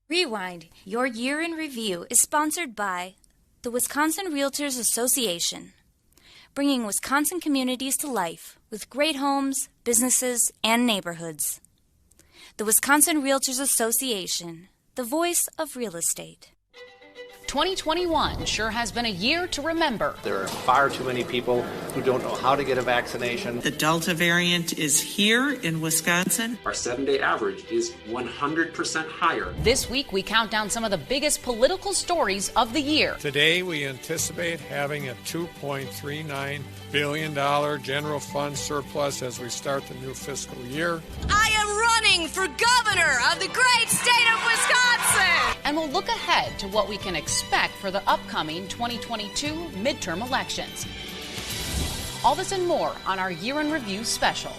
Rewind, your year in review, is sponsored by the Wisconsin Realtors Association, bringing Wisconsin communities to life with great homes, businesses, and neighborhoods. The Wisconsin Realtors Association, the voice of real estate. 2021 sure has been a year to remember. There are far too many people who don't know how to get a vaccination. The Delta variant is here in Wisconsin. Our 7-day average is 100% higher. This week, we count down some of the biggest political stories of the year. Today, we anticipate having a $2.39 billion general fund surplus as we start the new fiscal year. I am running for governor of the great state of Wisconsin! And we'll look ahead to what we can expect for the upcoming 2022 midterm elections. All this and more on our Year in Review special.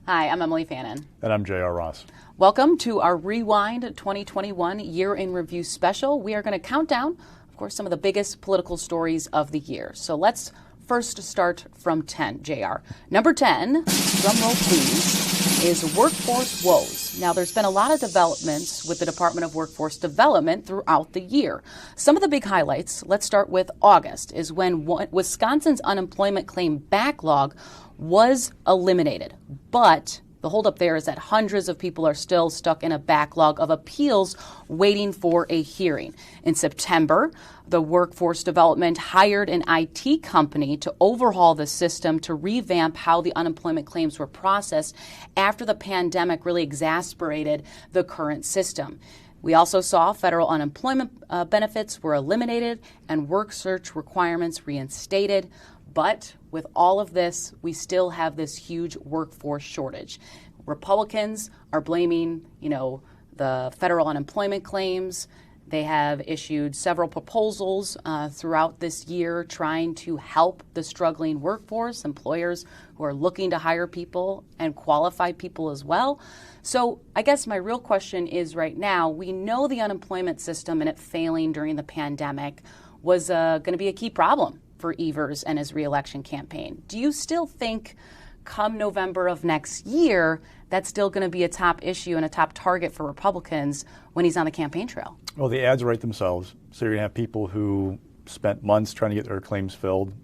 Hi, I'm Emilee Fannon. And I'm J.R. Ross. Welcome to our Rewind 2021 Year in Review special. We are going to count down, of course, some of the biggest political stories of the year. So let's first start from 10, JR. Number 10, drumroll please, is workforce woes. Now, there's been a lot of developments with the Department of Workforce Development throughout the year. Some of the big highlights, let's start with August, is when Wisconsin's unemployment claim backlog was eliminated. But the holdup there is that hundreds of people are still stuck in a backlog of appeals waiting for a hearing. In September, the Workforce Development hired an IT company to overhaul the system to revamp how the unemployment claims were processed after the pandemic really exacerbated the current system. We also saw federal unemployment benefits were eliminated and work search requirements reinstated. But with all of this, we still have this huge workforce shortage. Republicans are blaming, the federal unemployment claims. They have issued several proposals throughout this year trying to help the struggling workforce, employers who are looking to hire people and qualified people as well. So I guess my real question is right now, we know the unemployment system and it failing during the pandemic was going to be a key problem for Evers and his reelection campaign. Do you still think come November of next year, that's still going to be a top issue and a top target for Republicans when he's on the campaign trail? Well, the ads write themselves. So you're going to have people who spent months trying to get their claims filled,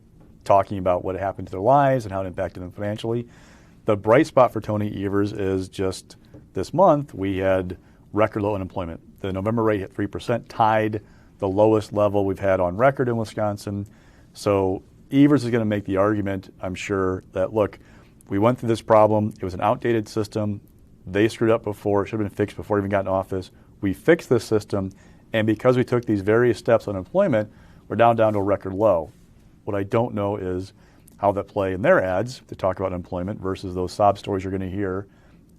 talking about what happened to their lives and how it impacted them financially. The bright spot for Tony Evers is just this month, we had record low unemployment. The November rate hit 3%, tied the lowest level we've had on record in Wisconsin. So Evers is going to make the argument, I'm sure, that, look, we went through this problem. It was an outdated system. They screwed up before. It should have been fixed before he even got in office. We fixed this system, and because we took these various steps on employment, we're down to a record low. What I don't know is how that play in their ads to talk about employment versus those sob stories you're going to hear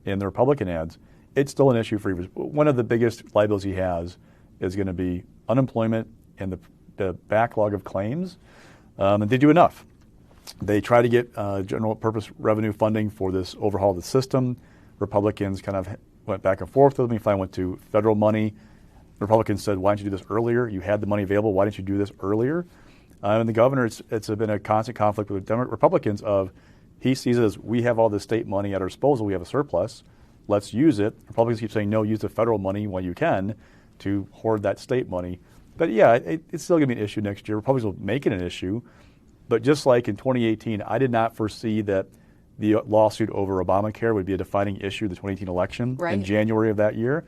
in the Republican ads. It's still an issue for Evers. One of the biggest liabilities he has is going to be unemployment and the backlog of claims. And they do enough. They try to get general purpose revenue funding for this overhaul of the system. Republicans kind of went back and forth with them. He finally went to federal money. The Republicans said, why didn't you do this earlier? You had the money available. Why didn't you do this earlier? And the governor, it's been a constant conflict with the Republicans of he sees it as we have all this state money at our disposal. We have a surplus. Let's use it. Republicans keep saying, no, use the federal money when you can to hoard that state money. But yeah, it's still going to be an issue next year. Republicans will make it an issue. But just like in 2018, I did not foresee that the lawsuit over Obamacare would be a defining issue of the 2018 election in January of that year.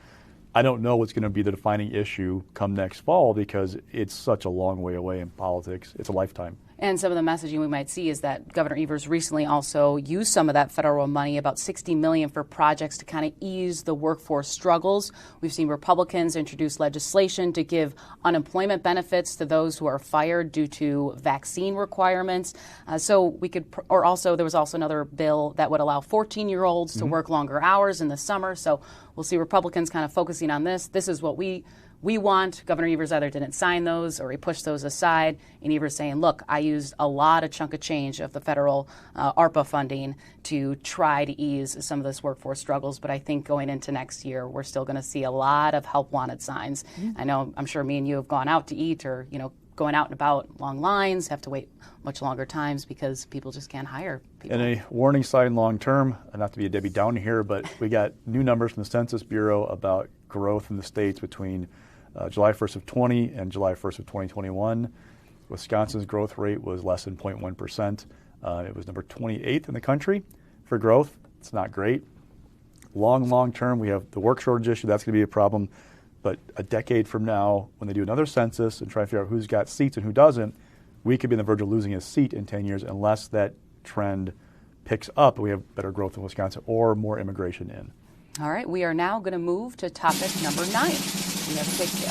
I don't know what's going to be the defining issue come next fall because it's such a long way away in politics. It's a lifetime. And some of the messaging we might see is that Governor Evers recently also used some of that federal money, about $60 million, for projects to kind of ease the workforce struggles. We've seen Republicans introduce legislation to give unemployment benefits to those who are fired due to vaccine requirements. So we could, or also there was also another bill that would allow 14-year-olds to work longer hours in the summer. So we'll see Republicans kind of focusing on this. This is what we want. Governor Evers either didn't sign those or he pushed those aside. And Evers saying, look, I used a lot of chunk of change of the federal ARPA funding to try to ease some of this workforce struggles. But I think going into next year, we're still going to see a lot of help wanted signs. I know, I'm sure me and you have gone out to eat or, going out and about, long lines, have to wait much longer times because people just can't hire people. And a warning sign long term, not to be a Debbie Downer here, but we got new numbers from the Census Bureau about growth in the states between July 1st of 20 and July 1st of 2021. Wisconsin's growth rate was less than 0.1%. It was number 28th in the country for growth. It's not great. Long term, we have the work shortage issue. That's going to be a problem. But a decade from now, when they do another census and try to figure out who's got seats and who doesn't, we could be on the verge of losing a seat in 10 years unless that trend picks up and we have better growth in Wisconsin or more immigration in. All right, we are now going to move to topic number 9. We have picked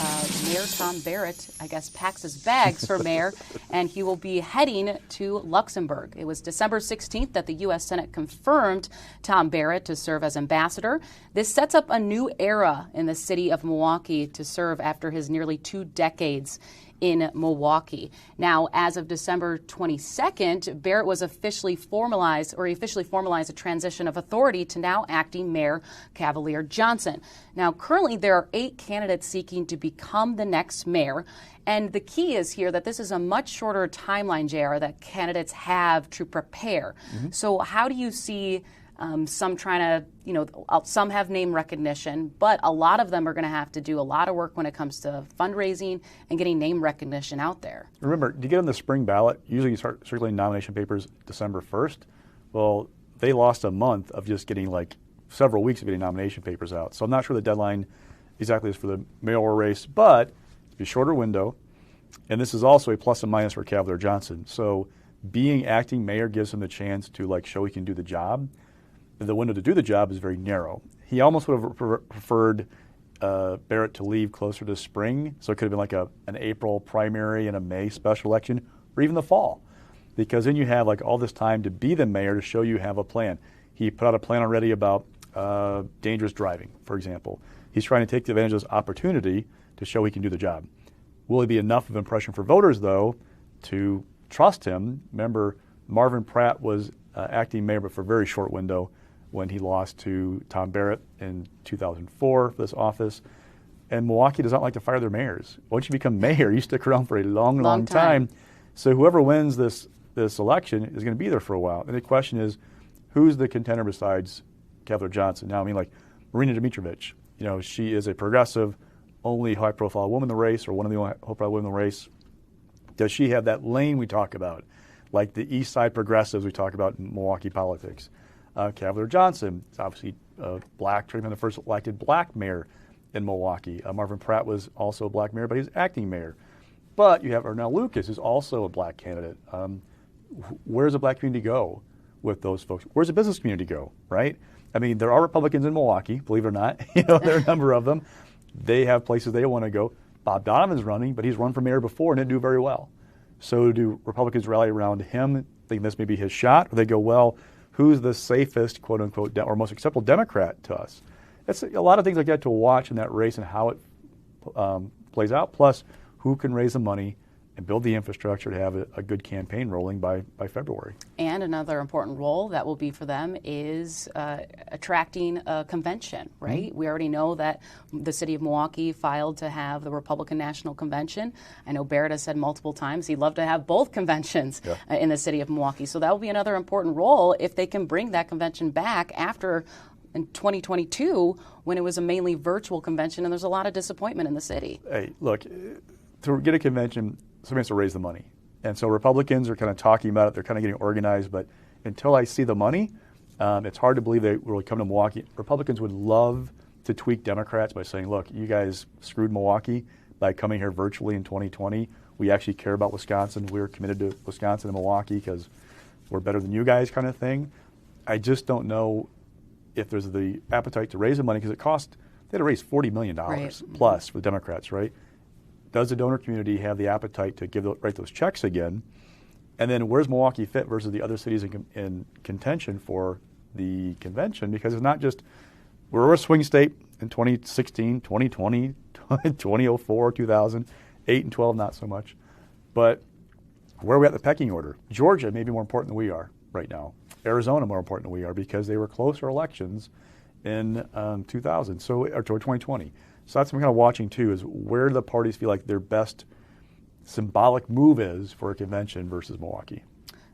Mayor Tom Barrett, I guess, packs his bags for mayor, and he will be heading to Luxembourg. It was December 16th that the U.S. Senate confirmed Tom Barrett to serve as ambassador. This sets up a new era in the city of Milwaukee to serve after his nearly 2 decades in Milwaukee. Now, as of December 22nd, Barrett was officially formalized a transition of authority to now acting Mayor Cavalier Johnson. Now, currently there are 8 candidates seeking to become the next mayor. And the key is here that this is a much shorter timeline, JR, that candidates have to prepare. Mm-hmm. So how do you see some trying to, some have name recognition, but a lot of them are going to have to do a lot of work when it comes to fundraising and getting name recognition out there. Remember, to get on the spring ballot, usually you start circulating nomination papers December 1st. Well, they lost a month of just getting several weeks of getting nomination papers out. So I'm not sure the deadline exactly is for the mayoral race, but it's a shorter window. And this is also a plus and minus for Cavalier Johnson. So being acting mayor gives him the chance to show he can do the job. The window to do the job is very narrow. He almost would have preferred Barrett to leave closer to spring, so it could have been an April primary and a May special election, or even the fall, because then you have all this time to be the mayor to show you have a plan. He put out a plan already about dangerous driving, for example. He's trying to take advantage of this opportunity to show he can do the job. Will it be enough of an impression for voters, though, to trust him? Remember, Marvin Pratt was acting mayor, but for a very short window, when he lost to Tom Barrett in 2004 for this office. And Milwaukee does not like to fire their mayors. Once you become mayor, you stick around for a long time. So whoever wins this election is going to be there for a while. And the question is, who's the contender besides Cavalier Johnson? Now, Marina Dimitrovic, she is a progressive, only high-profile woman in the race, or one of the only high-profile women in the race. Does she have that lane we talk about, like the East Side progressives we talk about in Milwaukee politics? Cavalier Johnson is obviously black, trying to be the first elected black mayor in Milwaukee. Marvin Pratt was also a black mayor, but he's acting mayor. But you have Ernell Lucas, who's also a black candidate. Where does the black community go with those folks? Where does the business community go, right? There are Republicans in Milwaukee, believe it or not. There are a number of them. They have places they want to go. Bob Donovan's running, but he's run for mayor before and didn't do very well. So do Republicans rally around him, think this may be his shot? Or they go, well, who's the safest, quote unquote, or most acceptable Democrat to us? It's a lot of things like that to watch in that race and how it plays out, plus who can raise the money and build the infrastructure to have a good campaign rolling by February. And another important role that will be for them is attracting a convention, right? Mm-hmm. We already know that the city of Milwaukee filed to have the Republican National Convention. I know Barrett has said multiple times he'd love to have both conventions in the city of Milwaukee. So that will be another important role if they can bring that convention back after in 2022 when it was a mainly virtual convention and there's a lot of disappointment in the city. Hey, look, to get a convention, somebody has to raise the money. And so Republicans are kind of talking about it. They're kind of getting organized. But until I see the money, it's hard to believe they really come to Milwaukee. Republicans would love to tweak Democrats by saying, look, you guys screwed Milwaukee by coming here virtually in 2020. We actually care about Wisconsin. We're committed to Wisconsin and Milwaukee because we're better than you guys kind of thing. I just don't know if there's the appetite to raise the money because it cost, they had to raise $40 million plus for the Democrats, right? Does the donor community have the appetite to write those checks again? And then where's Milwaukee fit versus the other cities in contention for the convention? Because it's not just, we're a swing state in 2016, 2020, 2004, 2008 and 12, not so much. But where are we at the pecking order? Georgia may be more important than we are right now. Arizona more important than we are because they were closer elections in 2000, or 2020. So that's what I'm kind of watching too, is where do the parties feel like they're best symbolic move is for a convention versus Milwaukee.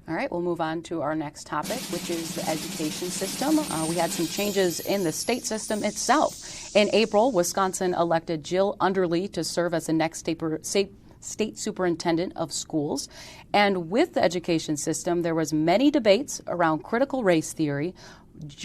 All right, we'll move on to our next topic, which is the education system. We had some changes in the state system itself. In April, Wisconsin elected Jill Underly to serve as the next state superintendent of schools. And with the education system, there was many debates around critical race theory,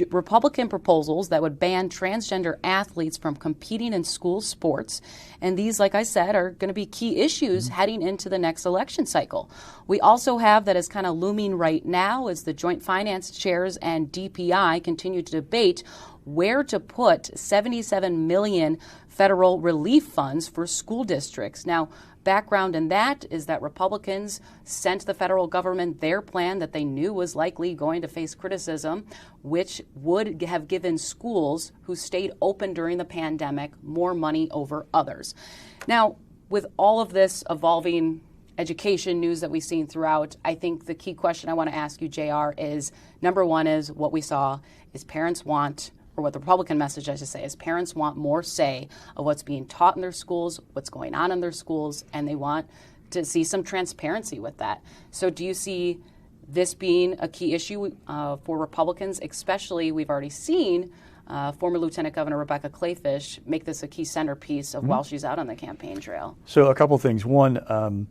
Republican proposals that would ban transgender athletes from competing in school sports. And these, like I said, are going to be key issues heading into the next election cycle. We also have that is kind of looming right now as the Joint Finance Chairs and DPI continue to debate where to put $77 million federal relief funds for school districts. Now, background in that is that Republicans sent the federal government their plan that they knew was likely going to face criticism, which would have given schools who stayed open during the pandemic more money over others. Now, with all of this evolving education news that we've seen throughout, I think the key question I want to ask you, JR, is number one is what we saw is parents want, or what the Republican message, I should say, is parents want more say of what's being taught in their schools, what's going on in their schools, and they want to see some transparency with that. So do you see this being a key issue for Republicans, especially we've already seen former Lieutenant Governor Rebecca Kleefisch make this a key centerpiece of while she's out on the campaign trail? So a couple of things. One,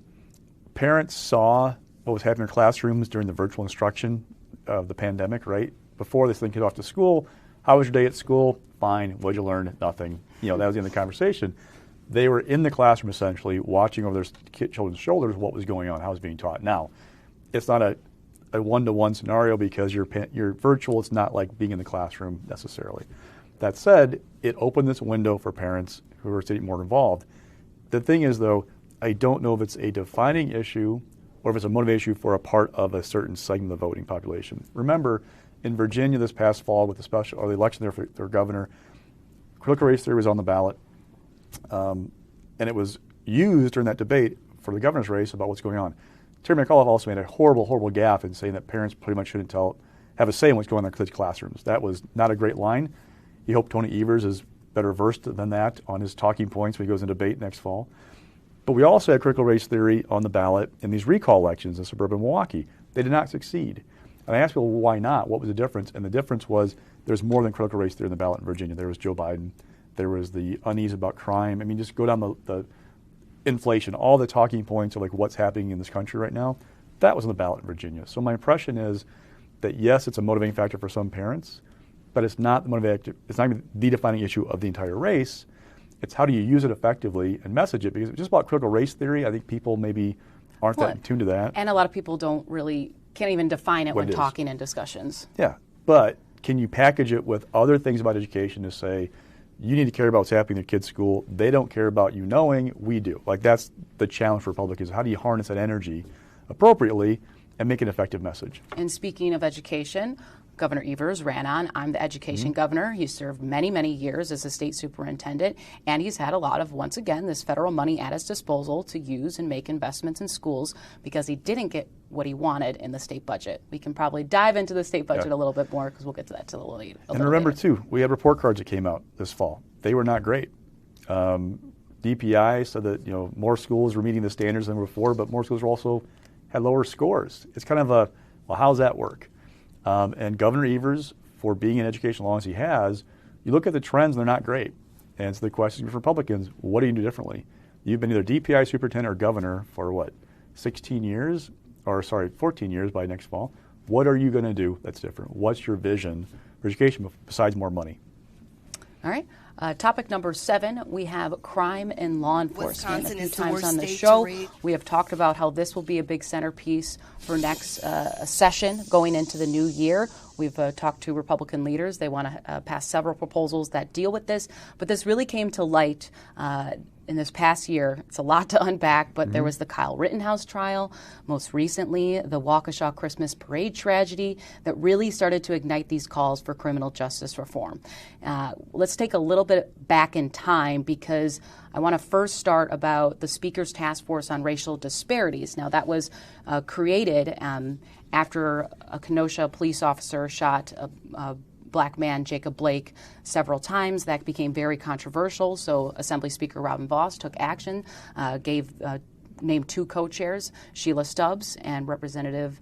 parents saw what was happening in classrooms during the virtual instruction of the pandemic, right? Before this thing got off to school, how was your day at school? Fine. What'd you learn? Nothing. That was the end of the conversation. They were in the classroom essentially watching over their children's shoulders what was going on, how it was being taught. Now, it's not a one-to-one scenario because you're virtual. It's not like being in the classroom necessarily. That said, it opened this window for parents who are getting more involved. The thing is, though, I don't know if it's a defining issue or if it's a motivation issue for a part of a certain segment of the voting population. Remember, in Virginia this past fall with the election there for their governor, critical race theory was on the ballot, and it was used during that debate for the governor's race about what's going on. Terry McAuliffe also made a horrible, horrible gaffe in saying that parents pretty much shouldn't have a say in what's going on in their kids' classrooms. That was not a great line. He hoped Tony Evers is better versed than that on his talking points when he goes in debate next fall. But we also had critical race theory on the ballot in these recall elections in suburban Milwaukee. They did not succeed. And I asked people, well, why not? What was the difference? And the difference was there's more than critical race theory in the ballot in Virginia. There was Joe Biden. There was the unease about crime. I mean, just go down the inflation, all the talking points of like what's happening in this country right now. That was on the ballot in Virginia. So my impression is that yes, it's a motivating factor for some parents, but it's not the motivating. It's not even the defining issue of the entire race. It's how do you use it effectively and message it? Because it's just about critical race theory. I think people maybe aren't that in tune to that. And a lot of people can't even define it when talking in discussions. Yeah, but can you package it with other things about education to say, you need to care about what's happening in your kid's school. They don't care about you knowing, we do. Like that's the challenge for Republicans. How do you harness that energy appropriately and make an effective message? And speaking of education, Governor Evers ran on, I'm the education governor. He served many, many years as a state superintendent, and he's had a lot of, once again, this federal money at his disposal to use and make investments in schools because he didn't get what he wanted in the state budget. We can probably dive into the state budget a little bit more because we'll get to that a little later. And remember, too, we had report cards that came out this fall. They were not great. DPI said that more schools were meeting the standards than before, but more schools also had lower scores. It's kind of well, how's that work? And Governor Evers, for being in education as long as he has, you look at the trends, they're not great. And so the question for Republicans, what do you do differently? You've been either DPI superintendent or governor for 14 years by next fall. What are you going to do that's different? What's your vision for education besides more money? All right. Topic number 7, we have crime and law enforcement. Wisconsin a few is the times worst on the state show, to rate. we have talked about how this will be a big centerpiece for next session going into the new year. We've talked to Republican leaders. They want to pass several proposals that deal with this. But this really came to light in this past year. It's a lot to unpack, but there was the Kyle Rittenhouse trial. Most recently, the Waukesha Christmas parade tragedy that really started to ignite these calls for criminal justice reform. Let's take a little bit back in time because I want to first start about the Speaker's Task Force on Racial Disparities. Now, that was created after a Kenosha police officer shot a black man, Jacob Blake, several times. That became very controversial. So Assembly Speaker Robin Vos took action, gave named 2 co-chairs, Sheila Stubbs and Representative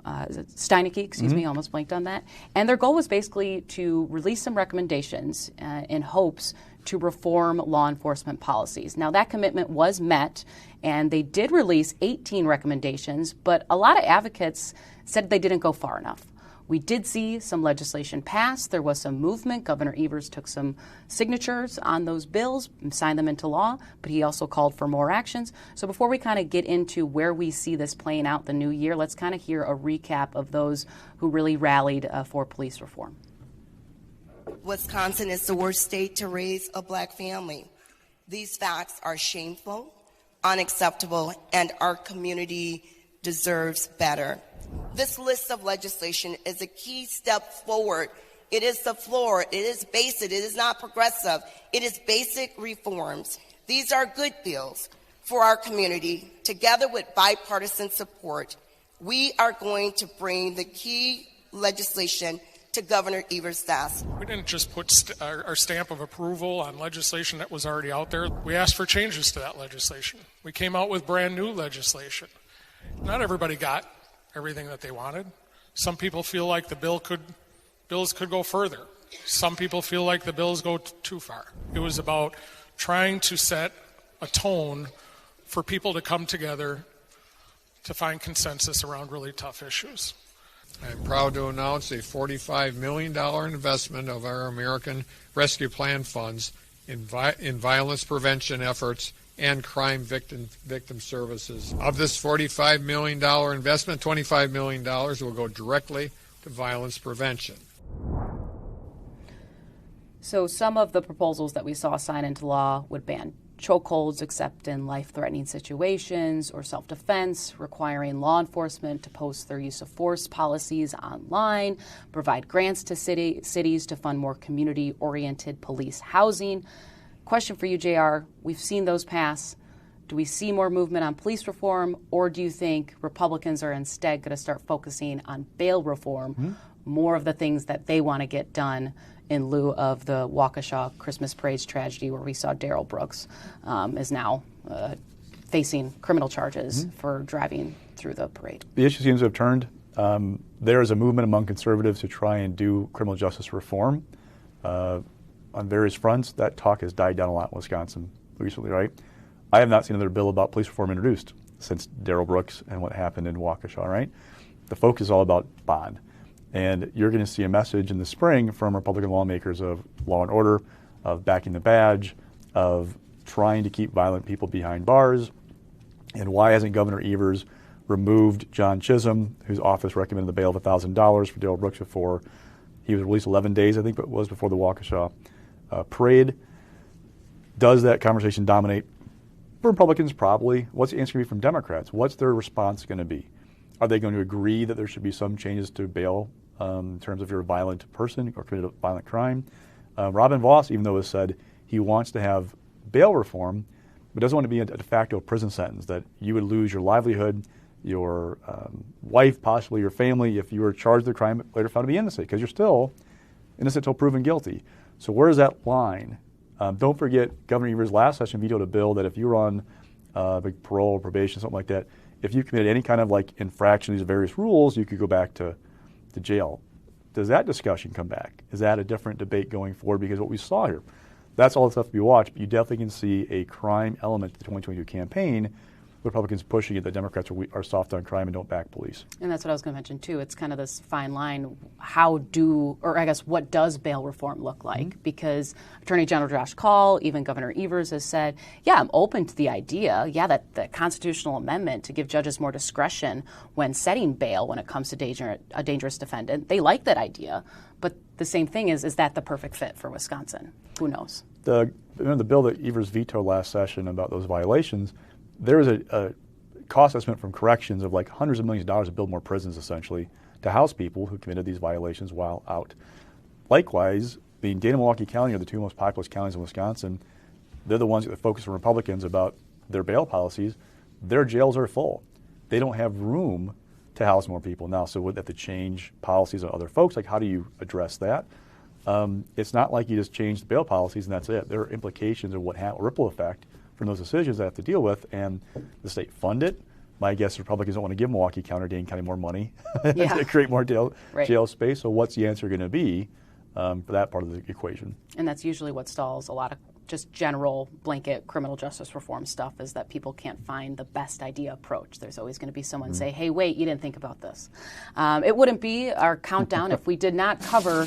Steineke, me, almost blanked on that. And their goal was basically to release some recommendations in hopes to reform law enforcement policies. Now, that commitment was met, and they did release 18 recommendations, but a lot of advocates said they didn't go far enough. We did see some legislation pass. There was some movement. Governor Evers took some signatures on those bills and signed them into law, but he also called for more actions. So before we kind of get into where we see this playing out the new year, let's kind of hear a recap of those who really rallied for police reform. Wisconsin is the worst state to raise a black family. These facts are shameful, unacceptable, and our community deserves better. This list of legislation is a key step forward. It is the floor. It is basic. It is not progressive. It is basic reforms. These are good bills for our community. Together with bipartisan support, we are going to bring the key legislation to Governor Evers' desk. We didn't just put our stamp of approval on legislation that was already out there. We asked for changes to that legislation. We came out with brand new legislation. Not everybody got everything that they wanted. Some people feel like the bills could go further. Some people feel like the bills go too far. It was about trying to set a tone for people to come together to find consensus around really tough issues. I'm proud to announce a $45 million investment of our American Rescue Plan funds in violence prevention efforts and crime victim services. Of this $45 million investment, $25 million will go directly to violence prevention. So some of the proposals that we saw signed into law would ban chokeholds except in life-threatening situations or self-defense, requiring law enforcement to post their use of force policies online, provide grants to cities to fund more community-oriented police housing. Question for you, JR. We've seen those pass. Do we see more movement on police reform, or do you think Republicans are instead going to start focusing on bail reform, more of the things that they want to get done in lieu of the Waukesha Christmas Parades tragedy where we saw Darrell Brooks is now facing criminal charges for driving through the parade? The issue seems to have turned. There is a movement among conservatives to try and do criminal justice reform. On various fronts, that talk has died down a lot in Wisconsin recently, right? I have not seen another bill about police reform introduced since Darrell Brooks and what happened in Waukesha, right? The focus is all about bond. And you're going to see a message in the spring from Republican lawmakers of law and order, of backing the badge, of trying to keep violent people behind bars. And why hasn't Governor Evers removed John Chisholm, whose office recommended the bail of $1,000 for Darrell Brooks before he was released 11 days, I think it was, before the Waukesha parade? Does that conversation dominate? For Republicans, probably. What's the answer going to be from Democrats? What's their response going to be? Are they going to agree that there should be some changes to bail in terms of you're a violent person or committed a violent crime? Robin Vos, even though has said he wants to have bail reform, but doesn't want to be a de facto prison sentence, that you would lose your livelihood, your wife, possibly your family, if you were charged with a crime but later found to be innocent, because you're still innocent until proven guilty. So where is that line? Don't forget, Governor Evers last session vetoed a bill that if you were on parole or probation, something like that, if you committed any kind of infraction of these various rules, you could go back to jail. Does that discussion come back? Is that a different debate going forward? Because what we saw here, that's all the stuff to be watched, but you definitely can see a crime element to the 2022 campaign. Republicans pushing it, the Democrats are soft on crime and don't back police. And that's what I was going to mention, too. It's kind of this fine line. What does bail reform look like? Because Attorney General Josh Kaul, even Governor Evers has said, yeah, I'm open to the idea, that the constitutional amendment to give judges more discretion when setting bail when it comes to a dangerous defendant, they like that idea. But the same thing is that the perfect fit for Wisconsin? Who knows? The bill that Evers vetoed last session about those violations, there was a cost estimate from corrections of hundreds of millions of dollars to build more prisons, essentially, to house people who committed these violations while out. Likewise, Dana and Milwaukee County are the two most populous counties in Wisconsin. They're the ones that focus on Republicans about their bail policies. Their jails are full. They don't have room to house more people now, so would they have to change policies on other folks? How do you address that? It's not like you just change the bail policies and that's it. There are implications of what ripple effect from those decisions they have to deal with, and the state fund it. My guess is Republicans don't want to give Milwaukee County, Dane County more money to create more jail space. So what's the answer going to be for that part of the equation? And that's usually what stalls a lot of just general blanket criminal justice reform stuff, is that people can't find the best idea approach. There's always going to be someone say, hey, wait, you didn't think about this. It wouldn't be our countdown if we did not cover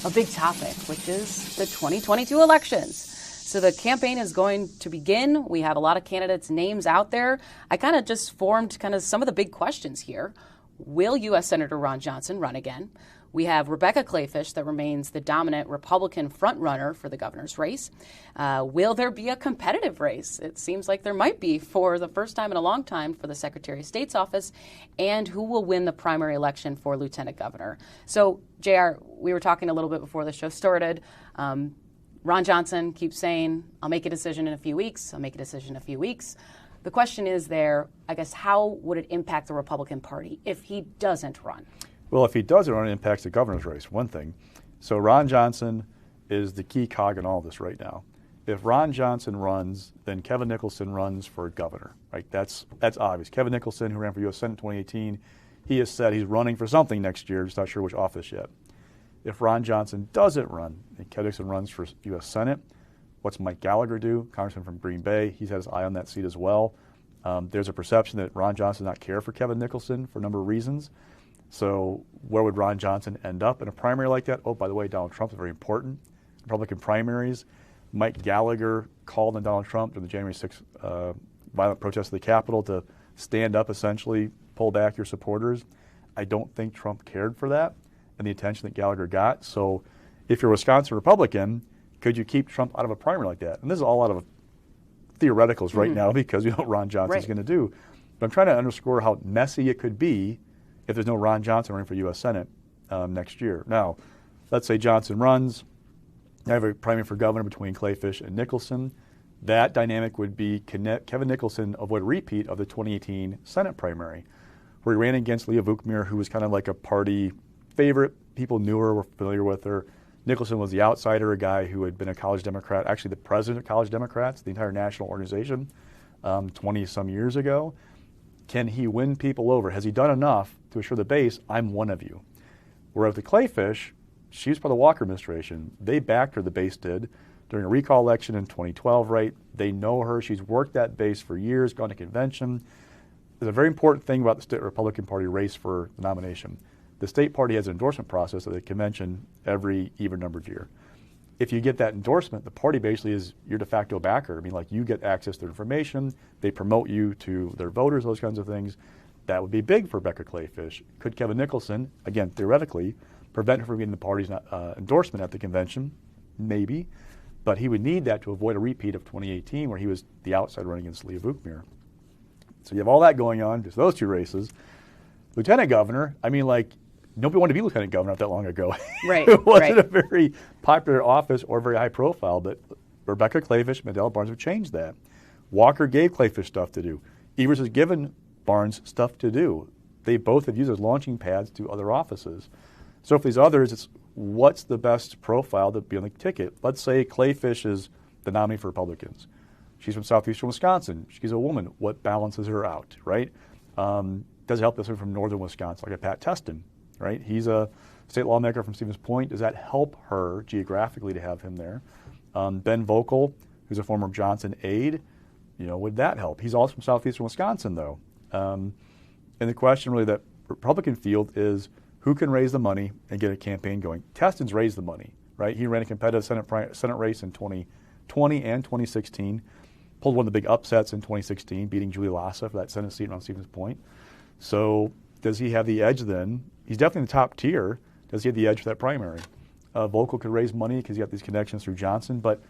a big topic, which is the 2022 elections. So the campaign is going to begin. We have a lot of candidates' names out there. I kind of just formed kind of some of the big questions here. Will U.S. Senator Ron Johnson run again? We have Rebecca Kleefisch that remains the dominant Republican frontrunner for the governor's race. Will there be a competitive race? It seems like there might be for the first time in a long time for the Secretary of State's office. And who will win the primary election for lieutenant governor? So, JR, we were talking a little bit before the show started. Ron Johnson keeps saying, I'll make a decision in a few weeks. I'll make a decision in a few weeks. The question is there, I guess, how would it impact the Republican Party if he doesn't run? Well, if he doesn't run, it impacts the governor's race, one thing. So Ron Johnson is the key cog in all this right now. If Ron Johnson runs, then Kevin Nicholson runs for governor. Right? That's obvious. Kevin Nicholson, who ran for U.S. Senate in 2018, he has said he's running for something next year, just not sure which office yet. If Ron Johnson doesn't run, and Kevin Nicholson runs for U.S. Senate, what's Mike Gallagher do? Congressman from Green Bay. He's had his eye on that seat as well. There's a perception that Ron Johnson does not care for Kevin Nicholson for a number of reasons. So where would Ron Johnson end up in a primary like that? Oh, by the way, Donald Trump is very important. Republican primaries. Mike Gallagher called on Donald Trump during the January 6th violent protests of the Capitol to stand up, essentially, pull back your supporters. I don't think Trump cared for that and the attention that Gallagher got. So if you're a Wisconsin Republican, could you keep Trump out of a primary like that? And this is all out of theoreticals right now because we know what Ron Johnson's going to do. But I'm trying to underscore how messy it could be if there's no Ron Johnson running for U.S. Senate next year. Now, let's say Johnson runs. I have a primary for governor between Kleefisch and Nicholson. That dynamic would be Kevin Nicholson avoid a repeat of the 2018 Senate primary, where he ran against Leah Vukmir, who was kind of like a party favorite. People knew her, were familiar with her. Nicholson was the outsider, a guy who had been a college Democrat, actually the president of College Democrats, the entire national organization, 20-some years ago. Can he win people over? Has he done enough to assure the base, I'm one of you? Whereas the Kleefisch, she was part of the Walker administration. They backed her, the base did, during a recall election in 2012, right? They know her. She's worked that base for years, gone to convention. There's a very important thing about the state Republican Party race for the nomination. The state party has an endorsement process at the convention every even-numbered year. If you get that endorsement, the party basically is your de facto backer. I mean, like, you get access to their information, they promote you to their voters, those kinds of things. That would be big for Rebecca Kleefisch. Could Kevin Nicholson, again, theoretically, prevent her from getting the party's endorsement at the convention? Maybe. But he would need that to avoid a repeat of 2018 where he was the outsider running against Leah Vukmir. So you have all that going on, just those two races. Lieutenant governor, I mean, like, nobody wanted to be lieutenant governor not that long ago. Right. It wasn't a very popular office or very high profile, but Rebecca Kleefisch, Mandela Barnes have changed that. Walker gave Kleefisch stuff to do. Evers has given Barnes stuff to do. They both have used as launching pads to other offices. So if these others, it's what's the best profile to be on the ticket? Let's say Kleefisch is the nominee for Republicans. She's from southeastern Wisconsin. She's a woman. What balances her out, right? Does it help this one from northern Wisconsin, like a Pat Testin, right? He's a state lawmaker from Stevens Point. Does that help her geographically to have him there? Ben Vogel, who's a former Johnson aide, would that help? He's also from southeastern Wisconsin, though. And the question really that Republican field is who can raise the money and get a campaign going? Testin's raised the money, right? He ran a competitive Senate race in 2020 and 2016, pulled one of the big upsets in 2016, beating Julie Lassa for that Senate seat around Stevens Point. So does he have the edge then? He's definitely in the top tier. Does he have the edge for that primary? Vogel could raise money because he got these connections through Johnson, but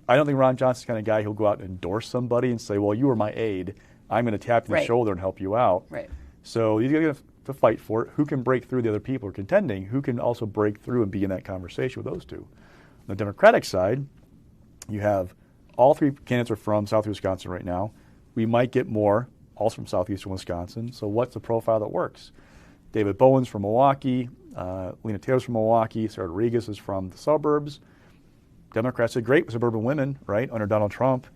I don't think Ron Johnson's the kind of guy who'll go out and endorse somebody and say, well, you were my aide. I'm going to tap you on the shoulder and help you out. Right. So he's going to fight for it. Who can break through the other people who are contending? Who can also break through and be in that conversation with those two? On the Democratic side, you have all three candidates are from southeastern Wisconsin right now. We might get more, also from southeastern Wisconsin. So what's the profile that works? David Bowen's from Milwaukee. Lena Taylor's from Milwaukee. Sarah Rodriguez is from the suburbs. Democrats did great with suburban women, right, under Donald Trump.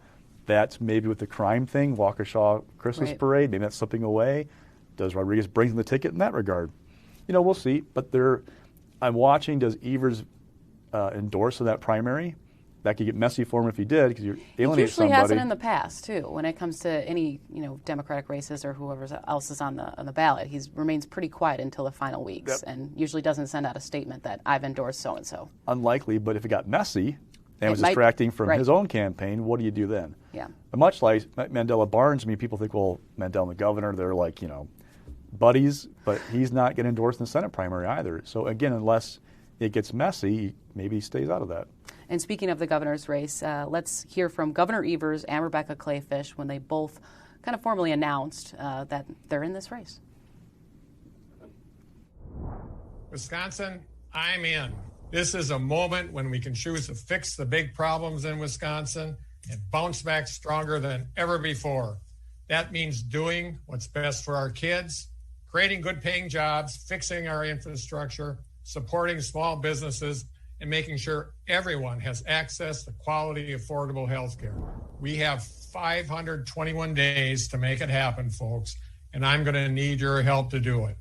that's maybe with the crime thing, Waukesha Christmas Parade, maybe that's slipping away. Does Rodriguez bring the ticket in that regard? We'll see. But I'm watching, does Evers endorse in that primary? That could get messy for him if he did, because you alienate somebody. He usually has it in the past, too, when it comes to any Democratic races or whoever else is on the ballot. He remains pretty quiet until the final weeks and usually doesn't send out a statement that I've endorsed so-and-so. Unlikely, but if it got messy and was distracting from his own campaign, what do you do then? Yeah. And much like Mandela Barnes, people think, well, Mandela and the governor, they're like, buddies, but he's not going to endorse in the Senate primary either. So again, unless it gets messy, maybe he stays out of that. And speaking of the governor's race, let's hear from Governor Evers and Rebecca Clayfish when they both kind of formally announced that they're in this race. Wisconsin, I'm in. This is a moment when we can choose to fix the big problems in Wisconsin and bounce back stronger than ever before. That means doing what's best for our kids, creating good paying jobs, fixing our infrastructure, supporting small businesses, and making sure everyone has access to quality, affordable health care. We have 521 days to make it happen, folks, and I'm going to need your help to do it.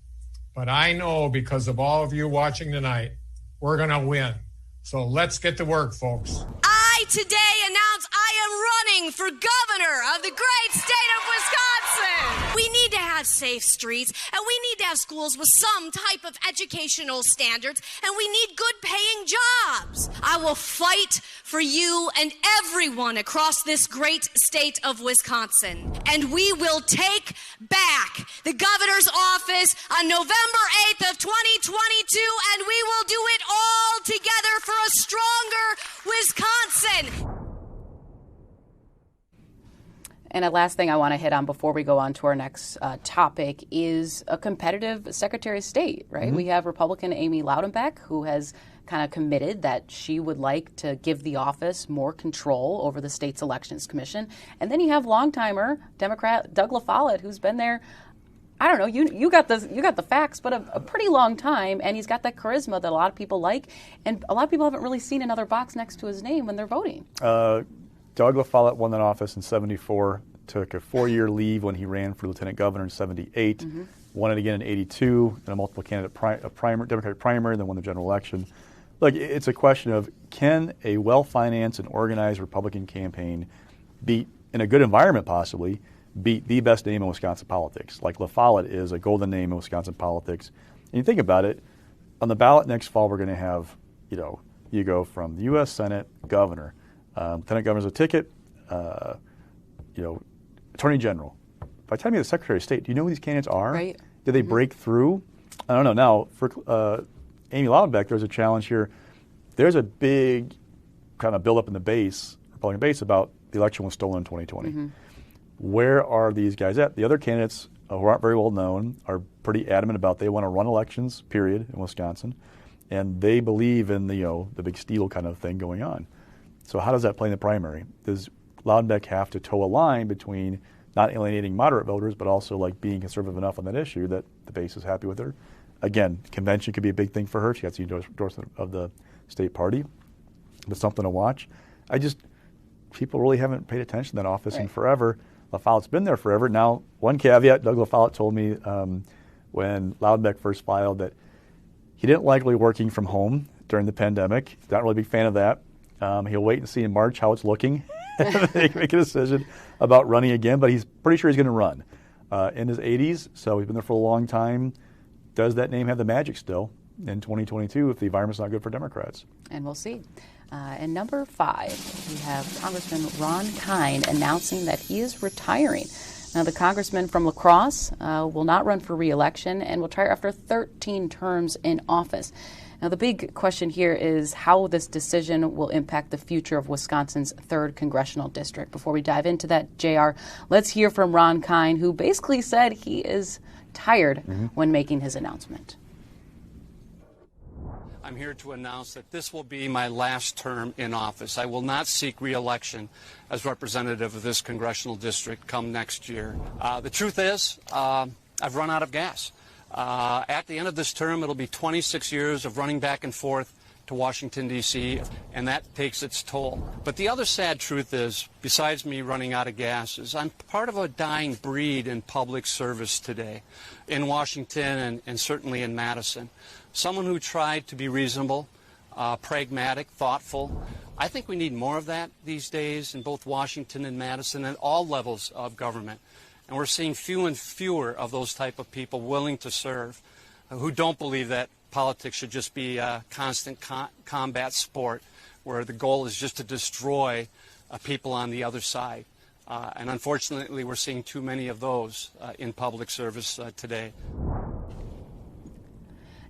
But I know because of all of you watching tonight, we're going to win. So let's get to work, folks. I today announce I am running for governor of the great state of Wisconsin. We need to have safe streets, and we need to have schools with some type of educational standards, and we need good paying jobs. I will fight for you and everyone across this great state of Wisconsin. And we will take back the governor's office on November 8th of 2022, and we will do it all together for a stronger Wisconsin. And a last thing I want to hit on before we go on to our next topic is a competitive Secretary of State, right? Mm-hmm. We have Republican Amy Loudenbeck, who has kind of committed that she would like to give the office more control over the state's elections commission. And then you have longtimer Democrat Doug LaFollette, who's been there, I don't know, you got the facts, but a pretty long time, and he's got that charisma that a lot of people like, and a lot of people haven't really seen another box next to his name when they're voting. Doug LaFollette won that office in 74, took a 4-year leave when he ran for lieutenant governor in 78, won it again in 82, then a multiple candidate Democratic primary, then won the general election. Look, it's a question of, can a well-financed and organized Republican campaign beat, in a good environment possibly, beat the best name in Wisconsin politics? Like LaFollette is a golden name in Wisconsin politics. And you think about it, on the ballot next fall, we're going to have, you go from the U.S. Senate, governor, lieutenant governor's a ticket, attorney general. By the time you're the Secretary of State, do you know who these candidates are? Right. Did they break through? I don't know. Now, for Amy Loudenbeck, there's a challenge here. There's a big kind of buildup in the Republican base, about the election was stolen in 2020. Where are these guys at? The other candidates who aren't very well known are pretty adamant about they want to run elections, period, in Wisconsin, and they believe in the big steal kind of thing going on. So how does that play in the primary? Does Loudenbeck have to toe a line between not alienating moderate voters, but also like being conservative enough on that issue that the base is happy with her? Again, convention could be a big thing for her. She got the endorsement of the state party. But something to watch. People really haven't paid attention to that office in forever. LaFollette's been there forever. Now, one caveat, Doug LaFollette told me when Loudenbeck first filed that he didn't like really working from home during the pandemic. He's not really a big fan of that. He'll wait and see in March how it's looking and make a decision about running again, but he's pretty sure he's going to run in his 80s, so he's been there for a long time. Does that name have the magic still in 2022 if the environment's not good for Democrats? And we'll see. And number 5, we have Congressman Ron Kind announcing that he is retiring. Now, the congressman from La Crosse will not run for re-election and will retire after 13 terms in office. Now, the big question here is how this decision will impact the future of Wisconsin's 3rd congressional district. Before we dive into that, JR, let's hear from Ron Kind, who basically said he is tired when making his announcement. I'm here to announce that this will be my last term in office. I will not seek re-election as representative of this congressional district come next year. The truth is, I've run out of gas. At the end of this term, it'll be 26 years of running back and forth to Washington, D.C., and that takes its toll. But the other sad truth is, besides me running out of gas, is I'm part of a dying breed in public service today, in Washington and certainly in Madison. Someone who tried to be reasonable, pragmatic, thoughtful. I think we need more of that these days in both Washington and Madison and all levels of government. And we're seeing fewer and fewer of those type of people willing to serve, who don't believe that politics should just be a constant combat sport where the goal is just to destroy people on the other side. And unfortunately, we're seeing too many of those in public service today.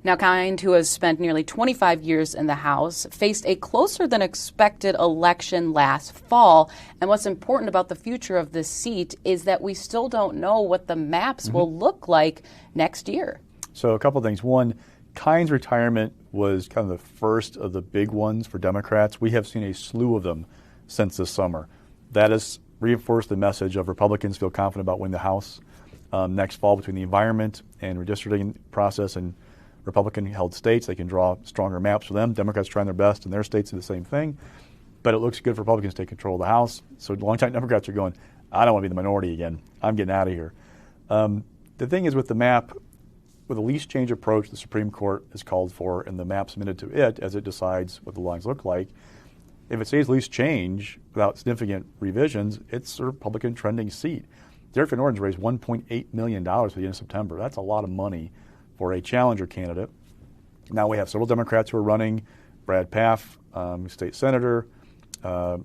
Now, Kind, who has spent nearly 25 years in the House, faced a closer than expected election last fall. And what's important about the future of this seat is that we still don't know what the maps will look like next year. So a couple of things. One, Kind's retirement was kind of the first of the big ones for Democrats. We have seen a slew of them since this summer. That has reinforced the message of Republicans feel confident about winning the House next fall between the environment and redistricting process and Republican-held states. They can draw stronger maps for them. Democrats trying their best in their states do the same thing. But it looks good for Republicans to take control of the House. So longtime Democrats are going, I don't want to be the minority again. I'm getting out of here. The thing is with the map, with a least change approach the Supreme Court has called for and the map submitted to it as it decides what the lines look like, if it stays least change without significant revisions, it's a Republican trending seat. Derek Van Orden's raised $1.8 million for the end of September. That's a lot of money for a challenger candidate. Now we have several Democrats who are running. Brad Pfaff, state senator. Blanking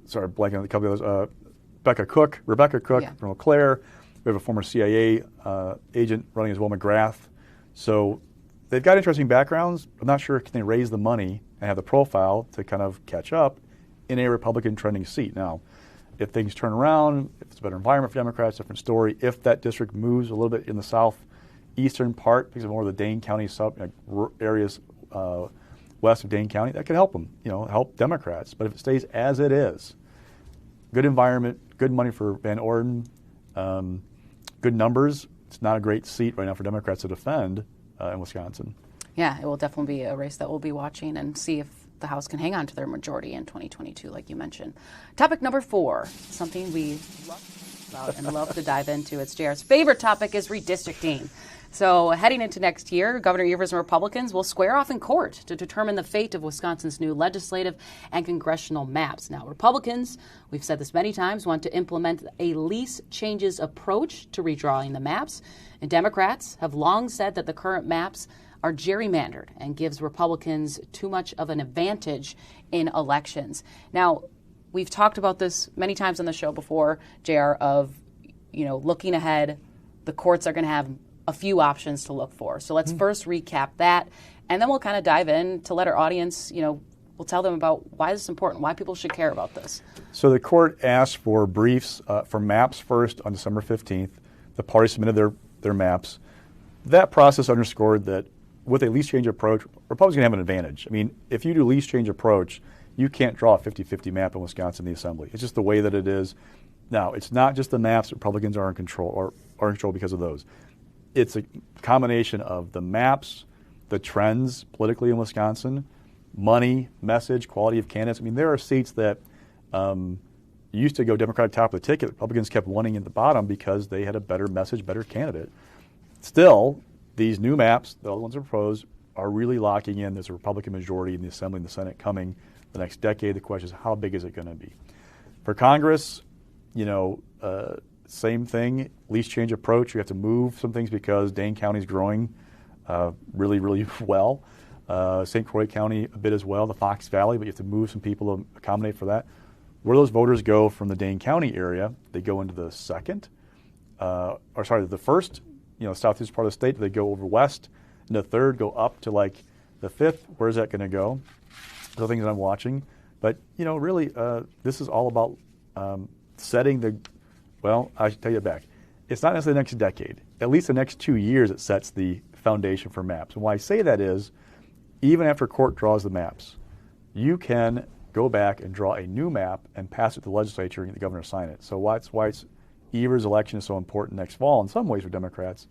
on a couple of others. Rebecca Cook from Eau Claire. We have a former CIA agent running as Will McGrath. So they've got interesting backgrounds. I'm not sure can they raise the money and have the profile to kind of catch up in a Republican trending seat. Now, if things turn around, if it's a better environment for Democrats, different story. If that district moves a little bit in the southeastern part, because of more of the Dane County areas west of Dane County, that could help them, help Democrats. But if it stays as it is, good environment, good money for Van Orden, good numbers. It's not a great seat right now for Democrats to defend in Wisconsin. Yeah, it will definitely be a race that we'll be watching and see if the House can hang on to their majority in 2022, like you mentioned. Topic number 4, something we love about and love to dive into. It's JR's favorite topic is redistricting. So heading into next year, Governor Evers and Republicans will square off in court to determine the fate of Wisconsin's new legislative and congressional maps. Now, Republicans, we've said this many times, want to implement a least changes approach to redrawing the maps. And Democrats have long said that the current maps are gerrymandered and gives Republicans too much of an advantage in elections. Now, we've talked about this many times on the show before, JR, of, looking ahead, the courts are going to have a few options to look for. So let's first recap that, and then we'll kind of dive in to let our audience, we'll tell them about why this is important, why people should care about this. So the court asked for briefs for maps first on December 15th. The parties submitted their maps. That process underscored that with a least change approach, Republicans can have an advantage. I mean, if you do least change approach, you can't draw a 50-50 map in Wisconsin in the Assembly. It's just the way that it is. Now, it's not just the maps that Republicans are in control or are in control because of those. It's a combination of the maps, the trends politically in Wisconsin, money, message, quality of candidates. I mean, there are seats that used to go Democratic top of the ticket. Republicans kept wanting at the bottom because they had a better message, better candidate. Still, these new maps, the other ones that are proposed, are really locking in. There's a Republican majority in the Assembly and the Senate coming the next decade. The question is, how big is it going to be? For Congress, same thing, least change approach. You have to move some things because Dane County is growing really, really well. St. Croix County a bit as well, the Fox Valley, but you have to move some people to accommodate for that. Where those voters go from the Dane County area, they go into the first, southeast part of the state. They go over west, and the third go up to like the fifth. Where's that going to go? Those are things that I'm watching. But, really, this is all about setting the. Well, I should tell you back. It's not necessarily the next decade. At least the next 2 years it sets the foundation for maps. And why I say that is, even after court draws the maps, you can go back and draw a new map and pass it to the legislature and get the governor to sign it. So that's why Evers' election is so important next fall in some ways for Democrats.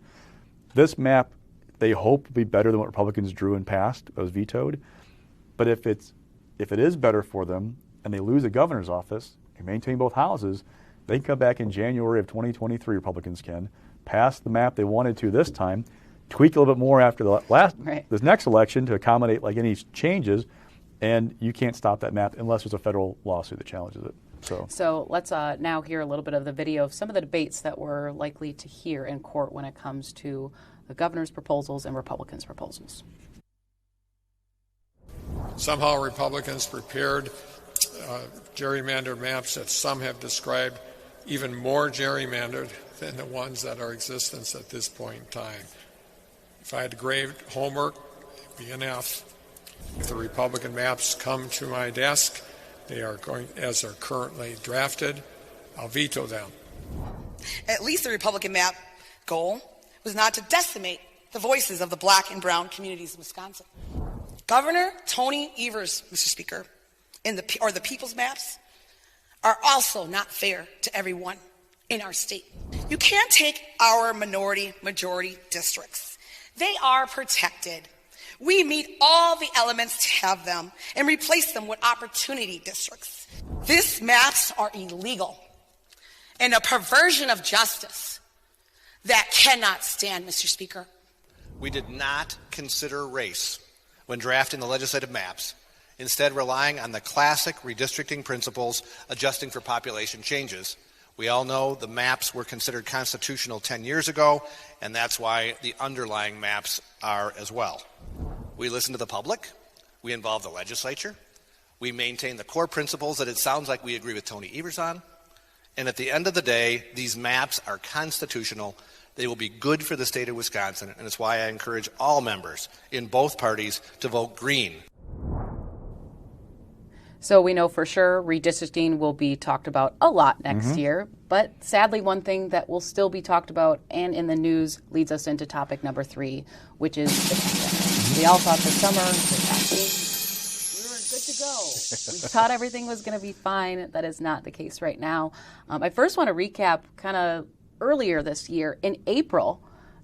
This map they hope will be better than what Republicans drew and passed, that was vetoed. But if it is better for them and they lose the governor's office and maintain both houses, they can come back in January of 2023, Republicans can, pass the map they wanted to this time, tweak a little bit more after this next election to accommodate like any changes, and you can't stop that map unless there's a federal lawsuit that challenges it. So let's now hear a little bit of the video of some of the debates that we're likely to hear in court when it comes to the governor's proposals and Republicans' proposals. Somehow Republicans prepared gerrymander maps that some have described even more gerrymandered than the ones that are in existence at this point in time. If I had to grade homework, it'd be an F. If the Republican maps come to my desk, they are going as they're currently drafted, I'll veto them. At least the Republican map goal was not to decimate the voices of the black and brown communities in Wisconsin. Governor Tony Evers, Mr. Speaker, the people's maps are also not fair to everyone in our state. You can't take our minority-majority districts. They are protected. We meet all the elements to have them and replace them with opportunity districts. These maps are illegal and a perversion of justice that cannot stand, Mr. Speaker. We did not consider race when drafting the legislative maps, instead relying on the classic redistricting principles adjusting for population changes. We all know the maps were considered constitutional 10 years ago, and that's why the underlying maps are as well. We listen to the public, we involve the legislature, we maintain the core principles that it sounds like we agree with Tony Evers on, and at the end of the day, these maps are constitutional. They will be good for the state of Wisconsin, and it's why I encourage all members in both parties to vote green. So we know for sure redistricting will be talked about a lot next year, but sadly one thing that will still be talked about and in the news leads us into topic number 3, which is the pandemic. We all thought this summer, we were good to go. We thought everything was going to be fine. That is not the case right now. I first want to recap kind of earlier this year. In April,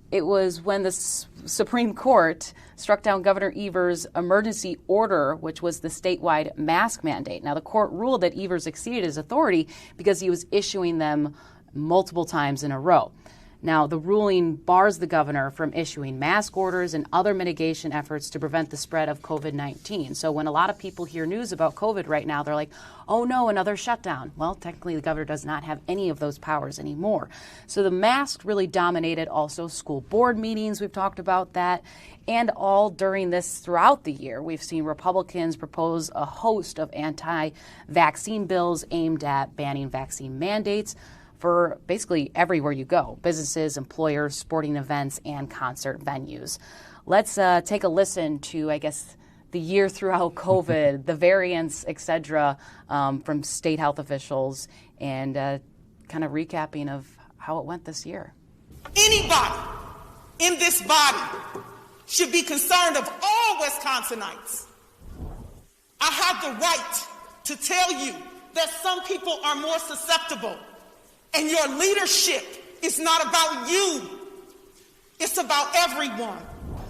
it was when the Supreme Court struck down Governor Evers' emergency order, which was the statewide mask mandate. Now, the court ruled that Evers exceeded his authority because he was issuing them multiple times in a row. Now, the ruling bars the governor from issuing mask orders and other mitigation efforts to prevent the spread of COVID-19. So when a lot of people hear news about COVID right now, they're like, oh no, another shutdown. Well, technically the governor does not have any of those powers anymore. So the mask really dominated also school board meetings. We've talked about that. And all during this throughout the year, we've seen Republicans propose a host of anti-vaccine bills aimed at banning vaccine mandates for basically everywhere you go, businesses, employers, sporting events, and concert venues. Let's take a listen to, I guess, the year throughout COVID, the variants, et cetera, from state health officials, and kind of recapping of how it went this year. Anybody in this body should be concerned of all Wisconsinites. I have the right to tell you that some people are more susceptible. And your leadership is not about you. It's about everyone.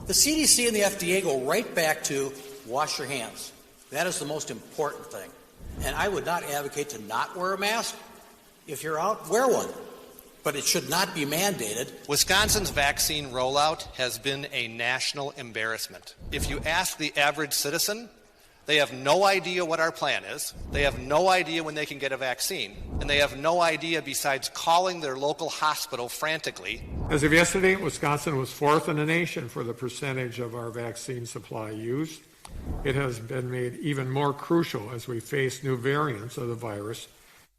The CDC and the FDA go right back to wash your hands. That is the most important thing. And I would not advocate to not wear a mask. If you're out, wear one. But it should not be mandated. Wisconsin's vaccine rollout has been a national embarrassment. If you ask the average citizen, they have no idea what our plan is. They have no idea when they can get a vaccine. And they have no idea besides calling their local hospital frantically. As of yesterday, Wisconsin was 4th in the nation for the percentage of our vaccine supply used. It has been made even more crucial as we face new variants of the virus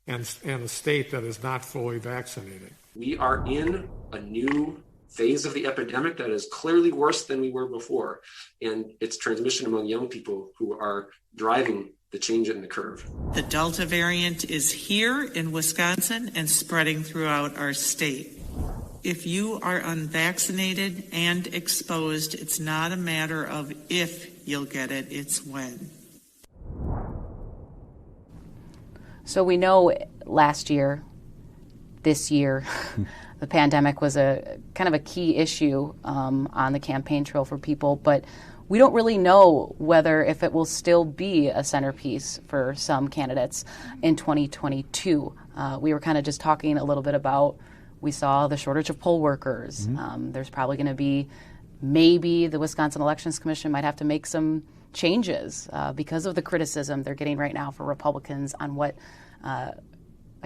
and a state that is not fully vaccinated. We are in a new phase of the epidemic that is clearly worse than we were before, and it's transmission among young people who are driving the change in the curve. The Delta variant is here in Wisconsin and spreading throughout our state. If you are unvaccinated and exposed, it's not a matter of if you'll get it, it's when. So we know last year, this year, the pandemic was a kind of a key issue on the campaign trail for people, but we don't really know whether if it will still be a centerpiece for some candidates in 2022. We were kind of just talking a little bit about, we saw the shortage of poll workers. There's probably going to be, maybe the Wisconsin Elections Commission might have to make some changes because of the criticism they're getting right now for Republicans on what, I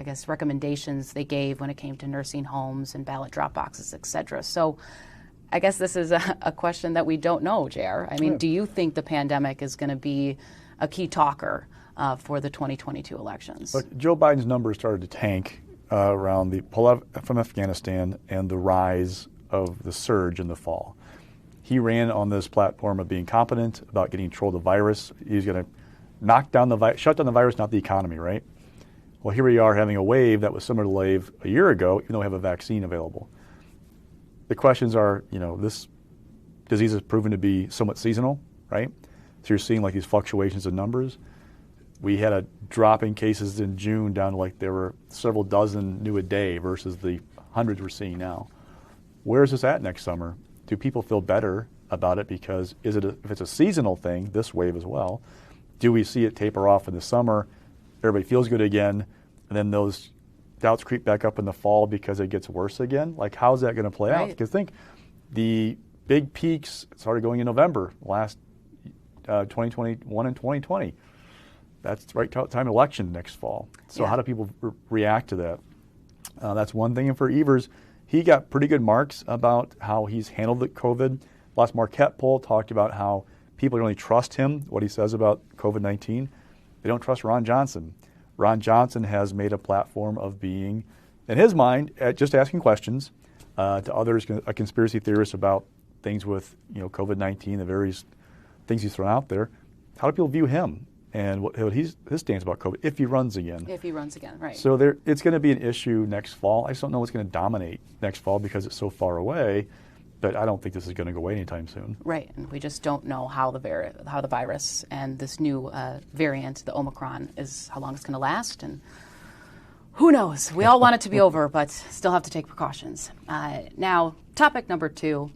guess, recommendations they gave when it came to nursing homes and ballot drop boxes, et cetera. So I guess this is a question that we don't know, JR. I mean, do you think the pandemic is going to be a key talker for the 2022 elections? Look, Joe Biden's numbers started to tank around the pull-out from Afghanistan and the rise of the surge in the fall. He ran on this platform of being competent, about getting control of the virus. He's going to shut down the virus, not the economy, right? Well, here we are having a wave that was similar to the wave a year ago, even though we have a vaccine available. The questions are, this disease has proven to be somewhat seasonal, right? So you're seeing like these fluctuations in numbers. We had a drop in cases in June down to like there were several dozen new a day versus the hundreds we're seeing now. Where is this at next summer? Do people feel better about it? Because if it's a seasonal thing, this wave as well, do we see it taper off in the summer? Everybody feels good again, and then those doubts creep back up in the fall because it gets worse again? Like, how's that going to play out? Because think, the big peaks started going in November, last 2021 and 2020. That's the right time of election next fall. So how do people react to that? That's one thing. And for Evers, he got pretty good marks about how he's handled the COVID. Last Marquette poll talked about how people don't really trust him, what he says about COVID-19. They don't trust Ron Johnson. Ron Johnson has made a platform of being, in his mind, just asking questions to others, a conspiracy theorist about things with COVID-19, the various things he's thrown out there. How do people view him and what his stance about COVID if he runs again? If he runs again, right. So it's going to be an issue next fall. I just don't know what's going to dominate next fall because it's so far away. But I don't think this is going to go away anytime soon. Right, and we just don't know how the virus and this new variant, the Omicron, how long it's going to last, and who knows? We all want it to be over, but still have to take precautions. Now, topic number 2,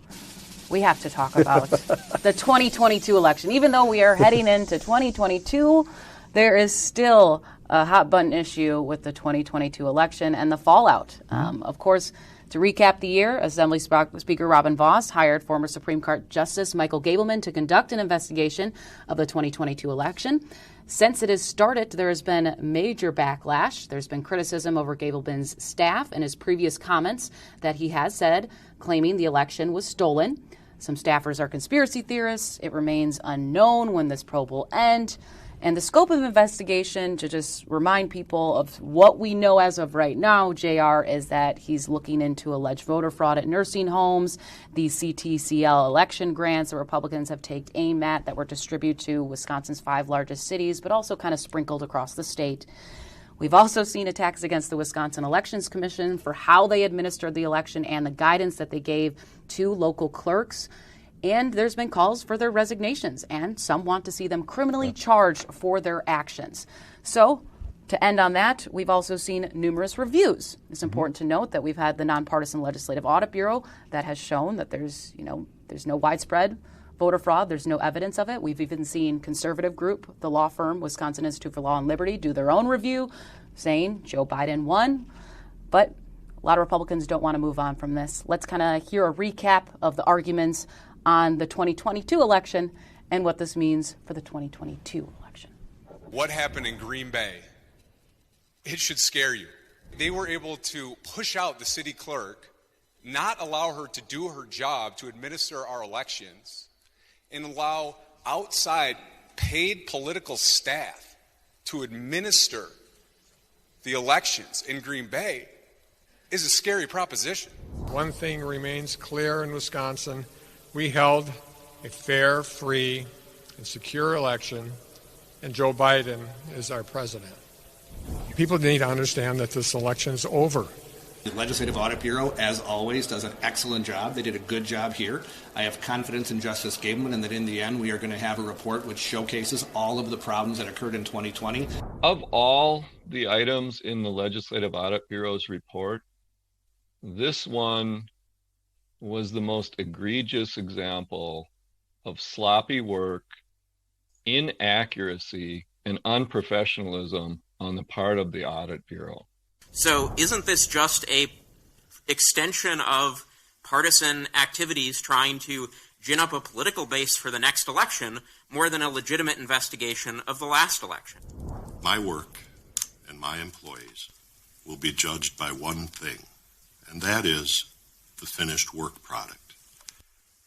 we have to talk about the 2022 election. Even though we are heading into 2022, there is still a hot button issue with the 2022 election and the fallout. Of course, to recap the year, Assembly Speaker Robin Vos hired former Supreme Court Justice Michael Gableman to conduct an investigation of the 2022 election. Since it has started, there has been major backlash. There's been criticism over Gableman's staff and his previous comments that he has said, claiming the election was stolen. Some staffers are conspiracy theorists. It remains unknown when this probe will end. And the scope of the investigation, to just remind people of what we know as of right now, JR, is that he's looking into alleged voter fraud at nursing homes, the CTCL election grants that Republicans have taken aim at that were distributed to Wisconsin's 5 largest cities, but also kind of sprinkled across the state. We've also seen attacks against the Wisconsin Elections Commission for how they administered the election and the guidance that they gave to local clerks. And there's been calls for their resignations, and some want to see them criminally charged for their actions. So, to end on that, we've also seen numerous reviews. It's important to note that we've had the Nonpartisan Legislative Audit Bureau that has shown that there's no widespread voter fraud. There's no evidence of it. We've even seen conservative group, the law firm Wisconsin Institute for Law and Liberty, do their own review, saying Joe Biden won. But a lot of Republicans don't want to move on from this. Let's kind of hear a recap of the arguments on the 2022 election and what this means for the 2022 election. What happened in Green Bay? It should scare you. They were able to push out the city clerk, not allow her to do her job to administer our elections, and allow outside paid political staff to administer the elections in Green Bay is a scary proposition. One thing remains clear in Wisconsin. We held a fair, free, and secure election, and Joe Biden is our president. People need to understand that this election is over. The Legislative Audit Bureau, as always, does an excellent job. They did a good job here. I have confidence in Justice Gableman and that in the end we are going to have a report which showcases all of the problems that occurred in 2020. Of all the items in the Legislative Audit Bureau's report, This one was the most egregious example of sloppy work, inaccuracy, and unprofessionalism on the part of the Audit Bureau. So isn't this just a extension of partisan activities trying to gin up a political base for the next election more than a legitimate investigation of the last election? My work and my employees will be judged by one thing, and that is the finished work product.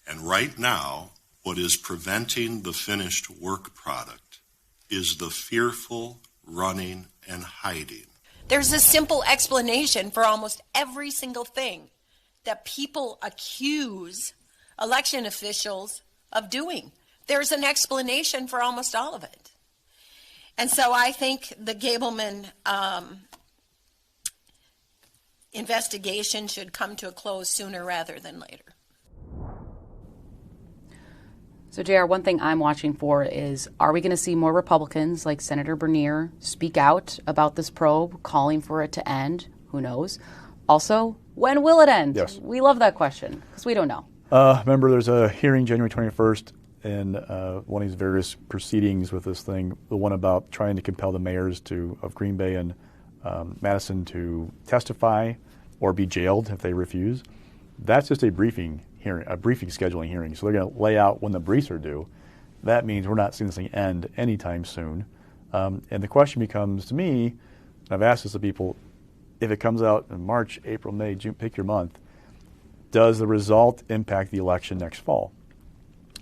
And right now, what is preventing the finished work product is the fearful running and hiding. There's a simple explanation for almost every single thing that people accuse election officials of doing. There's an explanation for almost all of it. And so I think the Gableman investigation should come to a close sooner rather than later. So, JR, one thing I'm watching for is, are we going to see more Republicans like Senator Bernier speak out about this probe, calling for it to end? Who knows? Also, when will it end? Yes. We love that question because we don't know. Remember, there's a hearing January 21st in one of these various proceedings with this thing, the one about trying to compel the mayors of Green Bay and Madison to testify or be jailed if they refuse. That's just a briefing hearing, a briefing scheduling hearing. So they're going to lay out when the briefs are due. That means we're not seeing this thing end anytime soon. And the question becomes to me, and I've asked this to people, if it comes out in March, April, May, June, pick your month, does the result impact the election next fall?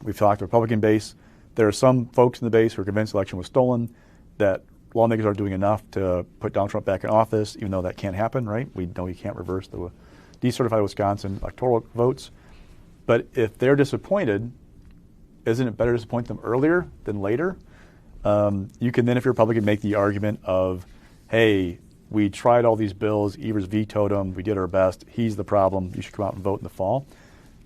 We've talked to the Republican base. There are some folks in the base who are convinced the election was stolen, that lawmakers are doing enough to put Donald Trump back in office, even though that can't happen, right? We know you can't reverse the decertified Wisconsin electoral votes. But if they're disappointed, isn't it better to disappoint them earlier than later? You can then, if you're a Republican, make the argument of, hey, we tried all these bills, Evers vetoed them, we did our best, he's the problem, you should come out and vote in the fall.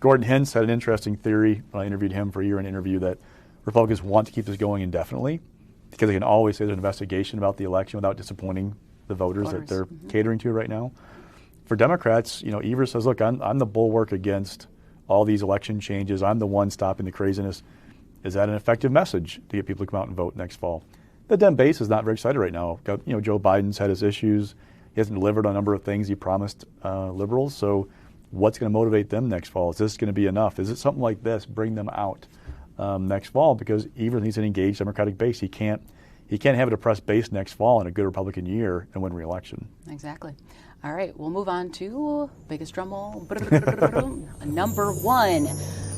Gordon Hintz had an interesting theory when I interviewed him for a year in an interview that Republicans want to keep this going indefinitely because they can always say there's an investigation about the election without disappointing the voters that they're catering to right now. For Democrats, Evers says, look, I'm the bulwark against all these election changes. I'm the one stopping the craziness. Is that an effective message to get people to come out and vote next fall? The Dem base is not very excited right now. Joe Biden's had his issues. He hasn't delivered on a number of things he promised liberals. So what's going to motivate them next fall? Is this going to be enough? Is it something like this? Bring them out next fall, because Evers needs an engaged Democratic base. He can't have a depressed base next fall in a good Republican year and win re-election. Exactly. All right, we'll move on to biggest drum roll. Number one,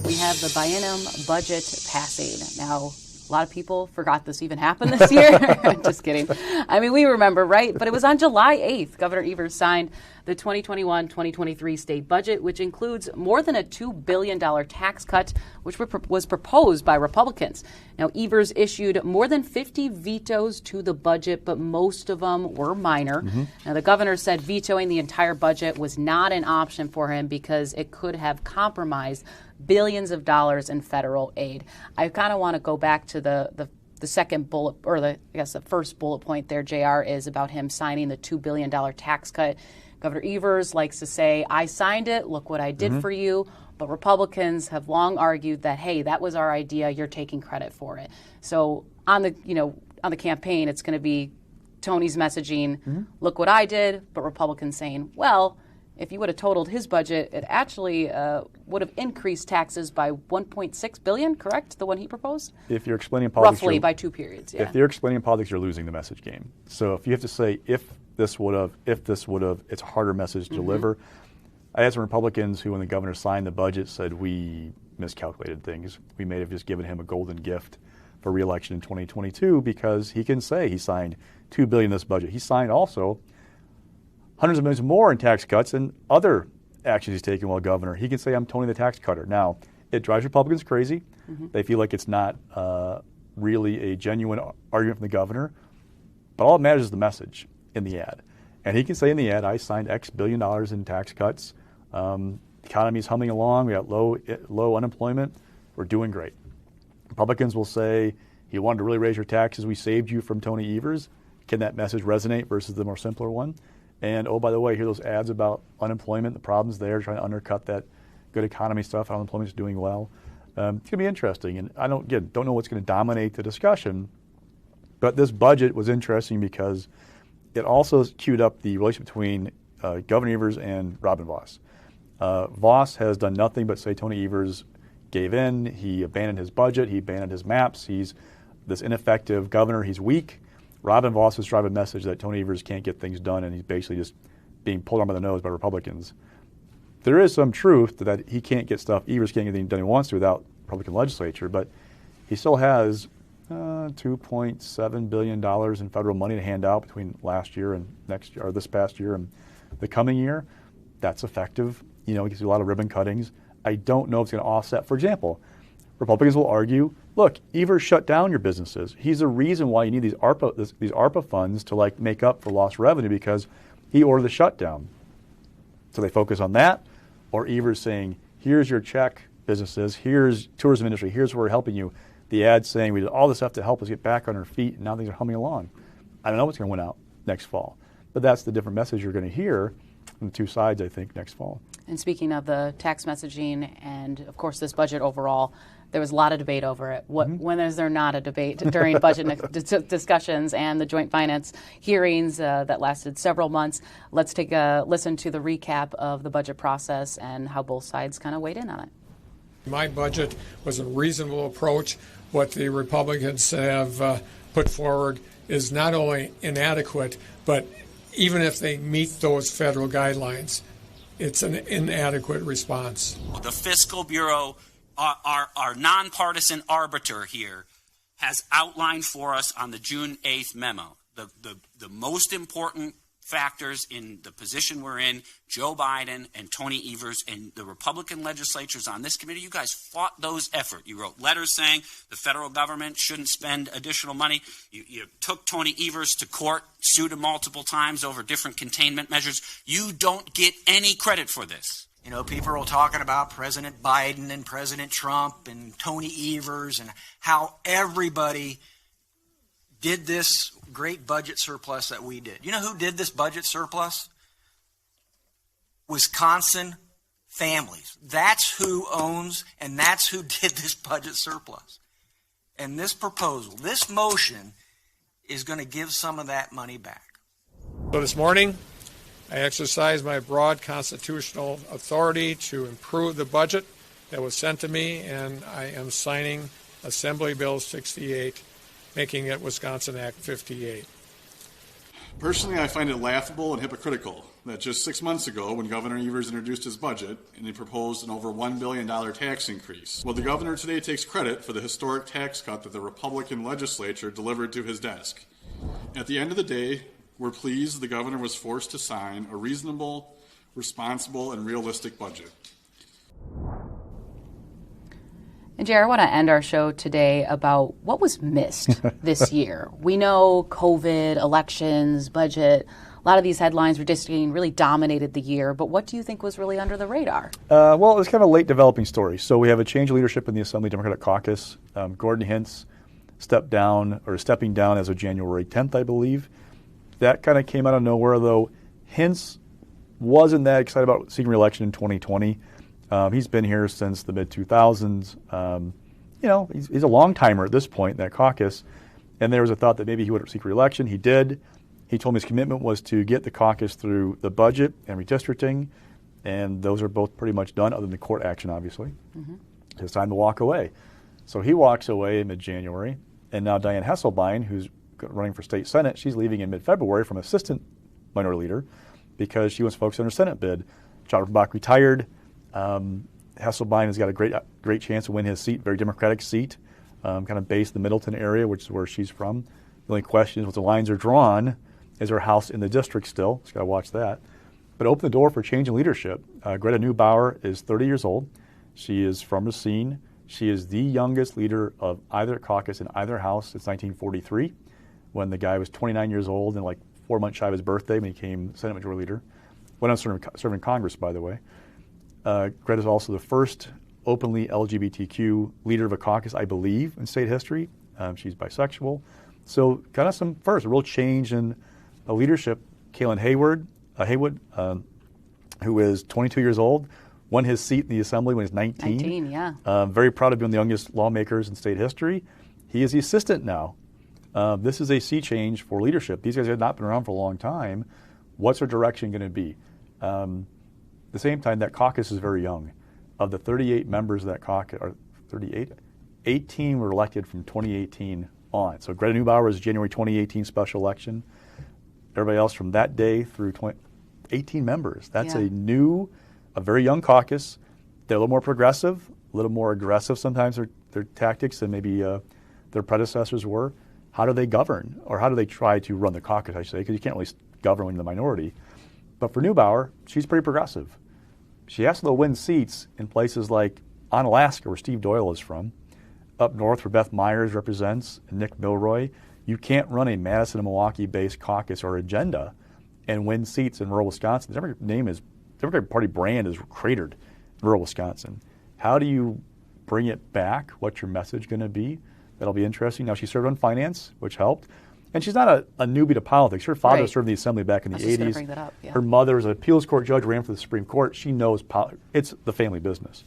we have the biennium budget passing. Now, a lot of people forgot this even happened this year. Just kidding. I mean, we remember, right? But it was on July 8th, Governor Evers signed the 2021-2023 state budget, which includes more than a $2 billion tax cut, which was proposed by Republicans. Now, Evers issued more than 50 vetoes to the budget, but most of them were minor. Now, the governor said vetoing the entire budget was not an option for him because it could have compromised billions of dollars in federal aid. I kind of want to go back to the second bullet, or the first bullet point there, JR, is about him signing the $2 billion tax cut. Governor Evers likes to say, I signed it, look what I did for you. But Republicans have long argued that, hey, that was our idea, you're taking credit for it. So on the campaign, it's going to be Tony's messaging, look what I did, but Republicans saying, well, if you would have totaled his budget, it actually would have increased taxes by $1.6 billion, correct? The one he proposed? If you're explaining politics, roughly by 2 periods. Yeah. If you're explaining politics, you're losing the message game. So if you have to say if this would have, it's a harder message to deliver. I had some Republicans who, when the governor signed the budget, said we miscalculated things. We may have just given him a golden gift for re-election in 2022 because he can say he signed $2 billion in this budget. He signed also hundreds of millions more in tax cuts and other actions he's taken while governor. He can say, I'm Tony the tax cutter. Now, it drives Republicans crazy. They feel like it's not really a genuine argument from the governor. But all that matters is the message in the ad. And he can say in the ad, I signed X billion dollars in tax cuts. The economy's humming along. We got low unemployment. We're doing great. Republicans will say, you wanted to really raise your taxes. We saved you from Tony Evers. Can that message resonate versus the more simpler one? And, oh, by the way, hear those ads about unemployment, the problems there, trying to undercut that good economy stuff, how unemployment is doing well. It's going to be interesting. And I don't know what's going to dominate the discussion, but this budget was interesting because it also queued up the relationship between Governor Evers and Robin Vos. Vos has done nothing but say Tony Evers gave in. He abandoned his budget. He abandoned his maps. He's this ineffective governor. He's weak. Robin Vos is driving a message that Tony Evers can't get things done, and he's basically just being pulled on by the nose by Republicans. There is some truth to that he can't get stuff, Evers can't get anything done he wants to without Republican legislature, but he still has $2.7 billion in federal money to hand out between last year and next year, or this past year and the coming year. That's effective. You know, he gives you a lot of ribbon cuttings. I don't know if it's going to offset. For example, Republicans will argue, look, Evers shut down your businesses. He's the reason why you need these ARPA funds to make up for lost revenue because he ordered the shutdown. So they focus on that, or Evers saying, here's your check, businesses, here's tourism industry, here's where we're helping you. The ad saying we did all this stuff to help us get back on our feet, and now things are humming along. I don't know what's going to win out next fall, but that's the different message you're going to hear from the two sides, I think, next fall. And speaking of the tax messaging and, of course, this budget overall, there was a lot of debate over it. When is there not a debate during budget discussions and the joint finance hearings that lasted several months? Let's take a listen to the recap of the budget process and how both sides kind of weighed in on it. My budget was a reasonable approach. What the Republicans have put forward is not only inadequate, but even if they meet those federal guidelines, it's an inadequate response. The Fiscal Bureau, our nonpartisan arbiter here, has outlined for us on the June 8th memo the most important factors in the position we're in. Joe Biden and Tony Evers and the Republican legislatures on this committee, you guys fought those efforts. You wrote letters saying the federal government shouldn't spend additional money. You took Tony Evers to court, sued him multiple times over different containment measures. You don't get any credit for this. You know, people are all talking about President Biden and President Trump and Tony Evers and how everybody did this great budget surplus that we did. You know who did this budget surplus? Wisconsin families. That's who owns and that's who did this budget surplus. And this proposal, this motion, is going to give some of that money back. So this morning, I exercised my broad constitutional authority to improve the budget that was sent to me, and I am signing Assembly Bill 68, making it Wisconsin Act 58. Personally, I find it laughable and hypocritical that just 6 months ago, when Governor Evers introduced his budget and he proposed an over $1 billion tax increase, well, the governor today takes credit for the historic tax cut that the Republican legislature delivered to his desk. At the end of the day, we're pleased the governor was forced to sign a reasonable, responsible, and realistic budget. And Jerry, I want to end our show today about what was missed this year. We know COVID, elections, budget, a lot of these headlines, redistricting really dominated the year, but what do you think was really under the radar? Well, it was kind of a late developing story. So we have a change of leadership in the Assembly Democratic Caucus. Gordon Hintz stepping down as of January 10th, I believe. That kind of came out of nowhere, though. Hintz wasn't that excited about seeking re-election in 2020. He's been here since the mid-2000s. You know, he's a long-timer at this point in that caucus. And there was a thought that maybe he would seek re-election. He did. He told me his commitment was to get the caucus through the budget and redistricting. And those are both pretty much done, other than the court action, obviously. Mm-hmm. It's time to walk away. So he walks away in mid-January. And now Dianne Hesselbein, who's running for state senate, she's leaving in mid-February from assistant minority leader because she wants to focus on her Senate bid. John Bach retired. Hesselbein has got a great chance to win his seat, very Democratic seat, kind of based in the Middleton area, which is where she's from. The only question is, once the lines are drawn, is her house in the district still? She's got to watch that. But open the door for change in leadership. Greta Neubauer is 30 years old. She is from Racine. She is the youngest leader of either caucus in either house since 1943, when the guy was 29 years old and like 4 months shy of his birthday when he became Senate Majority Leader. Went on serving in Congress, by the way. Greta is also the first openly LGBTQ leader of a caucus, I believe, in state history. She's bisexual. So kind of some first, a real change in leadership. Kaylin Hayward, Haywood, who is 22 years old, won his seat in the assembly when he was 19. 19, yeah. Very proud to be one of the youngest lawmakers in state history. He is the assistant now. This is a sea change for leadership. These guys have not been around for a long time. What's their direction going to be? At the same time, that caucus is very young. Of the 38 members of that caucus, or 38, 18 were elected from 2018 on. So Greta Neubauer was January 2018 special election. Everybody else from that day through 18 members. That's a very young caucus. They're a little more progressive, a little more aggressive sometimes their tactics than maybe their predecessors were. How do they govern? Or how do they try to run the caucus, I should say, because you can't really govern when you're in the minority. But for Neubauer, she's pretty progressive. She has to win seats in places like on Alaska, where Steve Doyle is from, up north where Beth Myers represents, and Nick Milroy. You can't run a Madison and Milwaukee-based caucus or agenda and win seats in rural Wisconsin. The Democratic Party brand is cratered in rural Wisconsin. How do you bring it back? What's your message going to be? That'll be interesting. Now, she served on finance, which helped. And she's not a newbie to politics. Her father served in the assembly back in the 80s. Bring that up, yeah. Her mother was an appeals court judge, ran for the Supreme Court. She knows it's the family business.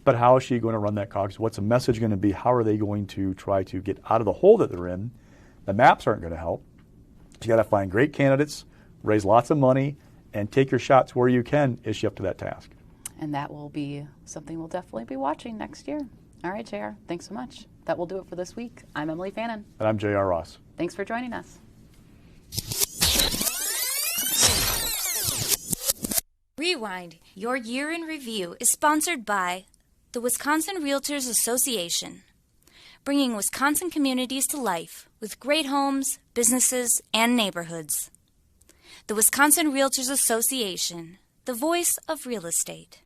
But how is she going to run that caucus? What's the message going to be? How are they going to try to get out of the hole that they're in? The maps aren't going to help. You got to find great candidates, raise lots of money, and take your shots where you can. Is she up to that task? And that will be something we'll definitely be watching next year. All right, JR, thanks so much. That will do it for this week. I'm Emilee Fannon. And I'm JR Ross. Thanks for joining us. Rewind, your year in review, is sponsored by the Wisconsin Realtors Association, bringing Wisconsin communities to life with great homes, businesses, and neighborhoods. The Wisconsin Realtors Association, the voice of real estate.